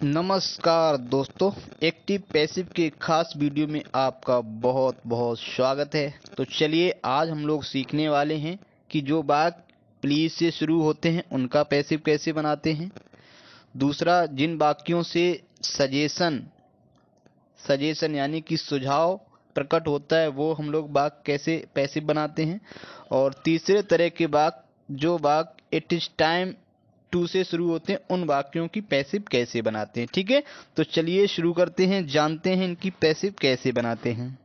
नमस्कार दोस्तों, active passive के खास वीडियो में आपका बहुत बहुत स्वागत है। तो चलिए आज हम लोग सीखने वाले हैं कि जो वाक्य प्लीज से शुरू होते हैं उनका पैसिव कैसे बनाते हैं। दूसरा, जिन वाक्यों से सजेशन सजेशन यानी कि सुझाव प्रकट होता है वो हम लोग वाक्य कैसे पैसिव बनाते हैं। और तीसरे तरह के वाक्य जो वाक्य इट इज टाइम टू से शुरू होते हैं उन वाक्यों की पैसिव कैसे बनाते हैं। ठीक है, तो चलिए शुरू करते हैं, जानते हैं इनकी पैसिव कैसे बनाते हैं।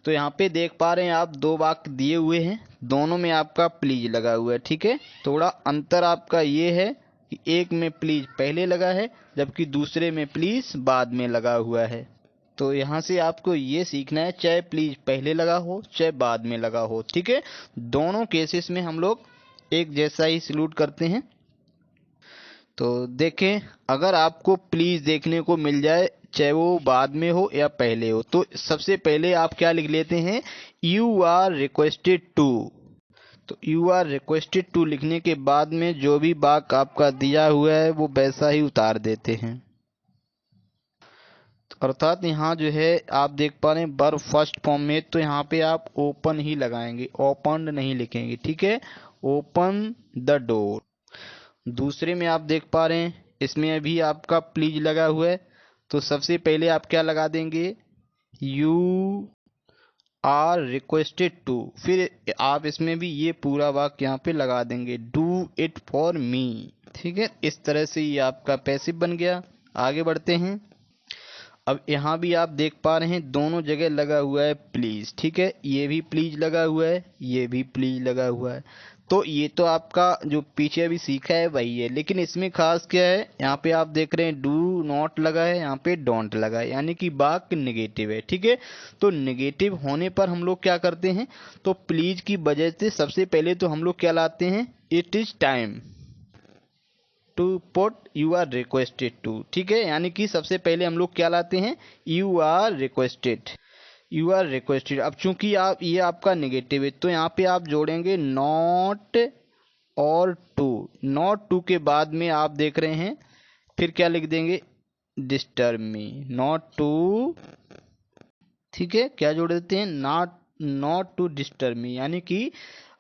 तो यहाँ पे देख पा रहे हैं आप दो वाक्य दिए हुए हैं, दोनों में आपका प्लीज लगा हुआ है। ठीक है, थोड़ा अंतर आपका ये है कि एक में प्लीज पहले लगा है जबकि दूसरे में प्लीज बाद में लगा हुआ है। तो यहाँ से आपको ये सीखना है, चाहे प्लीज पहले लगा हो चाहे बाद में लगा हो। ठीक है, दोनों केसेस में हम लोग एक जैसा ही सलूट करते हैं। तो देखें, अगर आपको प्लीज देखने को मिल जाए चाहे वो बाद में हो या पहले हो, तो सबसे पहले आप क्या लिख लेते हैं, यू आर रिक्वेस्टेड टू। तो यू आर रिक्वेस्टेड टू लिखने के बाद में जो भी वाक्य आपका दिया हुआ है वो वैसा ही उतार देते हैं। अर्थात यहाँ जो है आप देख पा रहे हैं वर्ब फर्स्ट फॉर्म में, तो यहाँ पे आप ओपन ही लगाएंगे, ओपन नहीं लिखेंगे। ठीक है, ओपन द डोर। दूसरे में आप देख पा रहे हैं इसमें अभी आपका प्लीज लगा हुआ है, तो सबसे पहले आप क्या लगा देंगे, यू आर रिक्वेस्टेड टू। फिर आप इसमें भी ये पूरा वाक्य यहाँ पे लगा देंगे, डू इट फॉर मी। ठीक है, इस तरह से ये आपका पैसिव बन गया। आगे बढ़ते हैं। अब यहाँ भी आप देख पा रहे हैं दोनों जगह लगा हुआ है प्लीज। ठीक है, ये भी प्लीज लगा हुआ है, ये भी प्लीज लगा हुआ है। तो ये तो आपका जो पीछे अभी सीखा है वही है, लेकिन इसमें खास क्या है, यहाँ पे आप देख रहे हैं डू नॉट लगा है, यहाँ पे डोंट लगा है, यानी कि वाक्य नेगेटिव है। ठीक है, तो नेगेटिव होने पर हम लोग क्या करते हैं, तो प्लीज की वजह से सबसे पहले तो हम लोग क्या लाते हैं, it is time to put you are requested to. ठीक है, यानी कि सबसे पहले हम लोग क्या लाते हैं, you are requested, you are requested. अब चूंकि आप ये आपका नेगेटिव है तो यहाँ पे आप जोड़ेंगे नॉट और टू। नॉट टू के बाद में आप देख रहे हैं फिर क्या लिख देंगे, डिस्टर्ब मी, नॉट टू। ठीक है, क्या जोड़ देते हैं, नॉट टू डिस्टर्ब मी, यानी कि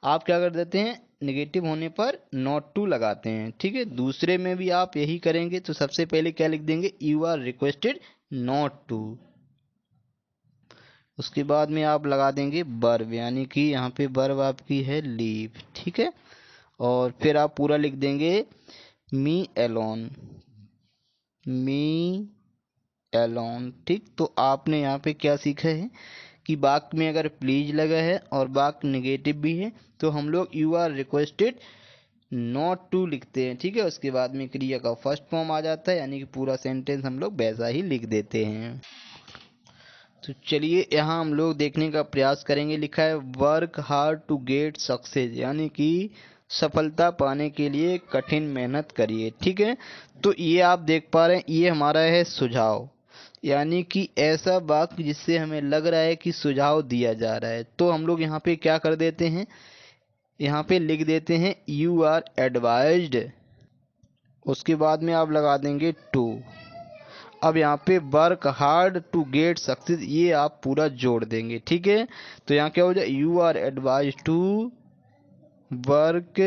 आप क्या कर देते हैं, नेगेटिव होने पर नॉट टू लगाते हैं। ठीक है, दूसरे में भी आप यही करेंगे, तो सबसे पहले क्या लिख देंगे, you are requested not to. उसके बाद में आप लगा देंगे वर्ब, यानी कि यहाँ पे वर्ब आपकी है लीव। ठीक है, और फिर आप पूरा लिख देंगे मी एलोन, मी एलोन। ठीक, तो आपने यहाँ पे क्या सीखा है कि वाक्य में अगर प्लीज लगा है और वाक्य नेगेटिव भी है तो हम लोग you are requested not to लिखते हैं। ठीक है, उसके बाद में क्रिया का फर्स्ट फॉर्म आ जाता है, यानी कि पूरा सेंटेंस हम लोग वैसा ही लिख देते हैं। तो चलिए यहाँ हम लोग देखने का प्रयास करेंगे, लिखा है work hard to get success, यानी कि सफलता पाने के लिए कठिन मेहनत करिए। ठीक है, तो ये आप देख पा रहे हैं ये हमारा है सुझाव, यानी कि ऐसा वाक्य जिससे हमें लग रहा है कि सुझाव दिया जा रहा है, तो हम लोग यहाँ पे क्या कर देते हैं, यहाँ पे लिख देते हैं यू आर एडवाइज्ड। उसके बाद में आप लगा देंगे टू। अब यहाँ पे work hard to get success ये आप पूरा जोड़ देंगे। ठीक है, तो यहाँ क्या हो जाए, you are advise to work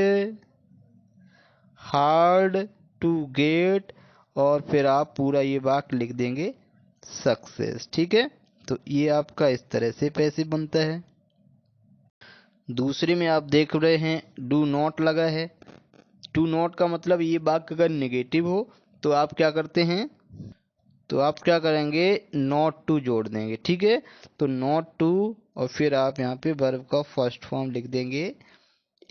hard to get, और फिर आप पूरा ये वाक्य लिख देंगे सक्सेस। ठीक है, तो ये आपका इस तरह से पैसिव बनता है। दूसरे में आप देख रहे हैं डू नॉट लगा है। डू नॉट का मतलब ये वाक्य अगर नेगेटिव हो तो आप क्या करते हैं, तो आप क्या करेंगे, नॉट टू जोड़ देंगे। ठीक है, तो नॉट टू और फिर आप यहाँ पे वर्ब का फर्स्ट फॉर्म लिख देंगे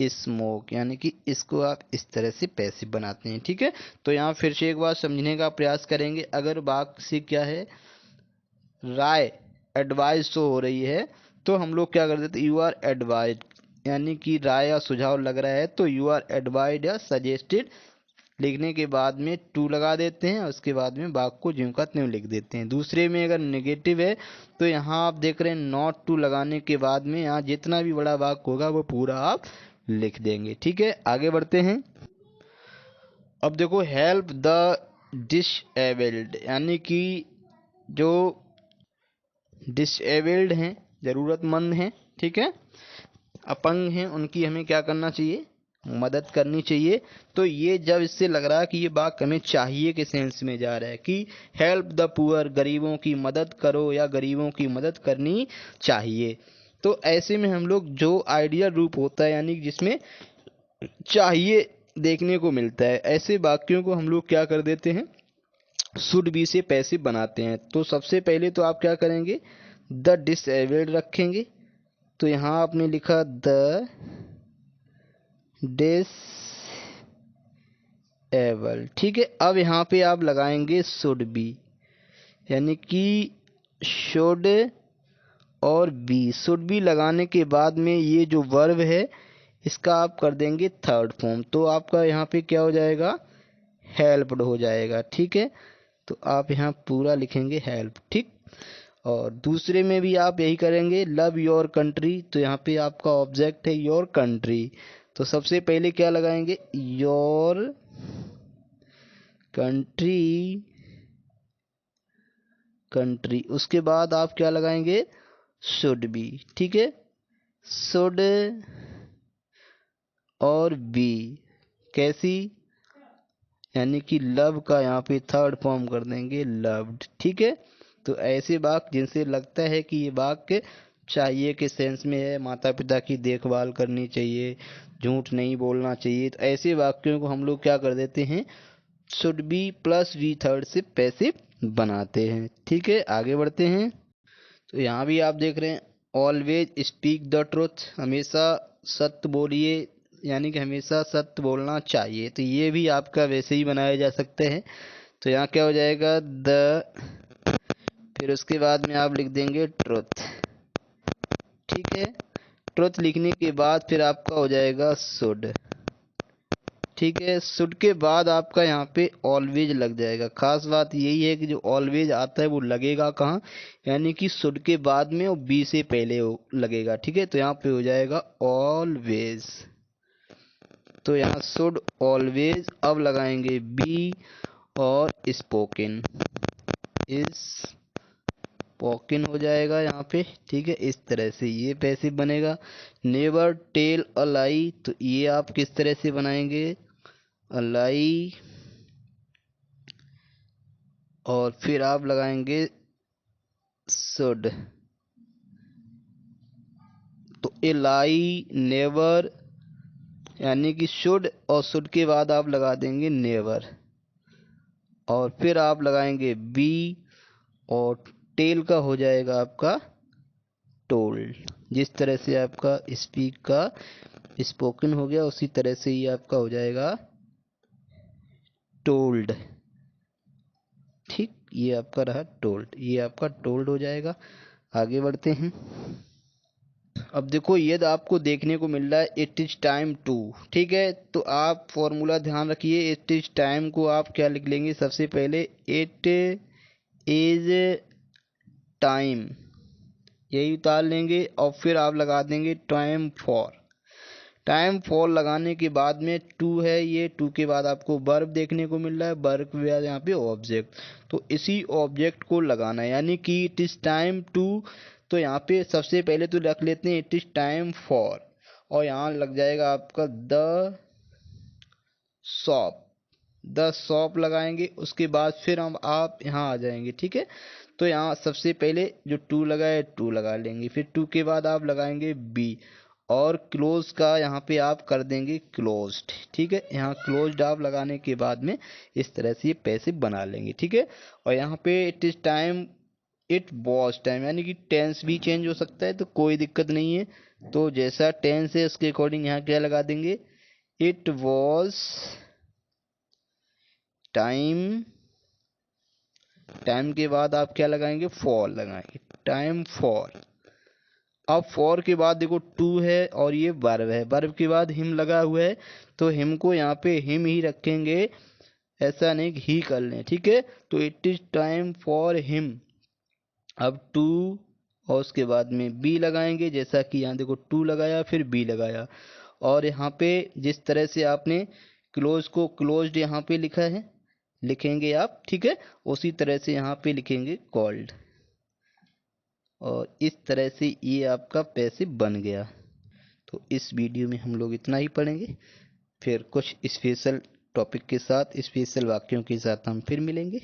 स्मोक, यानी कि इसको आप इस तरह से पैसिव बनाते हैं। ठीक है, तो यहाँ फिर से एक बार समझने का प्रयास करेंगे। अगर वाक्य से क्या है, राय एडवाइस शो हो रही है, तो हम लोग क्या कर देते हैं, यू आर एडवाइज, यानी कि राय या सुझाव लग रहा है तो यू आर एडवाइज या सजेस्टेड लिखने के बाद में टू लगा देते हैं, उसके बाद में वाक्य को ज्यों का त्यों लिख देते हैं। दूसरे में अगर नेगेटिव है तो यहाँ आप देख रहे हैं नॉट टू लगाने के बाद में यहाँ जितना भी बड़ा वाक्य होगा वो पूरा आप लिख देंगे। ठीक है, आगे बढ़ते हैं। अब देखो हेल्प द डिसेबल्ड यानी कि जो डिसेबल्ड हैं, ज़रूरतमंद हैं, ठीक है, अपंग हैं, उनकी हमें क्या करना चाहिए, मदद करनी चाहिए। तो ये जब इससे लग रहा है कि ये वाक्य हमें चाहिए के सेंस में जा रहा है कि हेल्प द पुअर, गरीबों की मदद करो या गरीबों की मदद करनी चाहिए, तो ऐसे में हम लोग जो आइडियल रूप होता है यानी जिसमें चाहिए देखने को मिलता है, ऐसे वाक्यों को हम लोग क्या कर देते हैं, शुड बी से पैसिव बनाते हैं। तो सबसे पहले तो आप क्या करेंगे, द डिसेबल्ड रखेंगे, तो यहाँ आपने लिखा द डिसेबल्ड, ठीक है। अब यहाँ पे आप लगाएंगे शुड बी, यानी कि शुड और बी, शुड बी लगाने के बाद में ये जो वर्ब है इसका आप कर देंगे थर्ड फॉर्म, तो आपका यहाँ पे क्या हो जाएगा, हेल्प्ड हो जाएगा, ठीक है। तो आप यहाँ पूरा लिखेंगे हेल्प, ठीक। और दूसरे में भी आप यही करेंगे, लव योर कंट्री, तो यहाँ पे आपका ऑब्जेक्ट है योर कंट्री, तो सबसे पहले क्या लगाएंगे, योर कंट्री, कंट्री, उसके बाद आप क्या लगाएंगे, शुड बी, ठीक है, शुड और बी कैसी, यानी कि लव का यहाँ पे थर्ड फॉर्म कर देंगे लव्ड, ठीक है। तो ऐसे वाक्य जिनसे लगता है कि ये वाक्य चाहिए के सेंस में है, माता पिता की देखभाल करनी चाहिए, झूठ नहीं बोलना चाहिए, तो ऐसे वाक्यों को हम लोग क्या कर देते हैं, should be plus V third से पैसिव बनाते हैं, ठीक है। आगे बढ़ते हैं, तो यहाँ भी आप देख रहे हैं, ऑलवेज स्पीक द ट्रुथ, हमेशा सत्य बोलिए, यानी कि हमेशा सत्य बोलना चाहिए, तो ये भी आपका वैसे ही बनाया जा सकते हैं। तो यहाँ क्या हो जाएगा, द, फिर उसके बाद में आप लिख देंगे ट्रुथ, ठीक है। ट्रुथ लिखने के बाद फिर आपका हो जाएगा शुड, ठीक है। शुड के बाद आपका यहाँ पे ऑलवेज लग जाएगा। खास बात यही है कि जो ऑलवेज आता है वो लगेगा कहाँ, यानी कि शुड के बाद में और बी से पहले लगेगा, ठीक है। तो यहाँ पे हो जाएगा ऑलवेज, तो यहाँ शुड ऑलवेज, अब लगाएंगे बी और स्पोकन, इस स्पोकन हो जाएगा यहाँ पे, ठीक है। इस तरह से ये पैसिव बनेगा। नेवर टेल अ लाई, तो ये आप किस तरह से बनाएंगे, अ लाई, और फिर आप लगाएंगे शुड, तो ए लाई नेवर, यानी कि शुड और शुड के बाद आप लगा देंगे नेवर, और फिर आप लगाएंगे बी, और टेल का हो जाएगा आपका टोल्ड, जिस तरह से आपका स्पीक का स्पोकन हो गया उसी तरह से ही आपका हो जाएगा टोल्ड, ठीक। ये आपका रहा टोल्ड, ये आपका टोल्ड हो जाएगा। आगे बढ़ते हैं, अब देखो ये आपको देखने को मिल रहा है इट इज टाइम टू, ठीक है। तो आप फॉर्मूला ध्यान रखिए, इट इज टाइम को आप क्या लिख लेंगे, सबसे पहले इट इज टाइम, यही उतार लेंगे, और फिर आप लगा देंगे टाइम फॉर। टाइम फॉर लगाने के बाद में टू है, ये टू के बाद आपको वर्ब देखने को मिल रहा है, वर्ब के बाद यहाँ पे ऑब्जेक्ट, तो इसी ऑब्जेक्ट को लगाना है, यानी कि इट इज टाइम टू, तो यहाँ पे सबसे पहले तो रख लेते हैं इट इज टाइम फॉर, और यहाँ लग जाएगा आपका द शॉप, द शॉप लगाएंगे, उसके बाद फिर हम आप यहाँ आ जाएंगे, ठीक है। तो यहाँ सबसे पहले जो टू लगा है टू लगा लेंगे, फिर टू के बाद आप लगाएंगे बी, और क्लोज का यहाँ पे आप कर देंगे क्लोज्ड, ठीक है। यहाँ क्लोज्ड आप लगाने के बाद में इस तरह से ये पैसिव बना लेंगे, ठीक है। और यहाँ पे it is time, it was time, यानी कि टेंस भी चेंज हो सकता है, तो कोई दिक्कत नहीं है, तो जैसा टेंस है उसके अकॉर्डिंग यहाँ क्या लगा देंगे, इट वॉज टाइम, टाइम के बाद आप क्या लगाएंगे, फॉर लगाएंगे, टाइम फॉर। अब फॉर के बाद देखो टू है और ये वर्ब है, वर्ब के बाद हिम लगा हुआ है, तो हिम को यहाँ पे हिम ही रखेंगे, ऐसा नहीं कि ही कर लें, ठीक है। तो it is time for him, अब टू और उसके बाद में बी लगाएंगे, जैसा कि यहाँ देखो टू लगाया फिर बी लगाया, और यहाँ पे जिस तरह से आपने क्लोज को क्लोज्ड यहाँ पे लिखा है, लिखेंगे आप, ठीक है। उसी तरह से यहाँ पे लिखेंगे कॉल्ड, और इस तरह से ये आपका पैसिव बन गया। तो इस वीडियो में हम लोग इतना ही पढ़ेंगे, फिर कुछ स्पेशल टॉपिक के साथ, स्पेशल वाक्यों के साथ हम फिर मिलेंगे।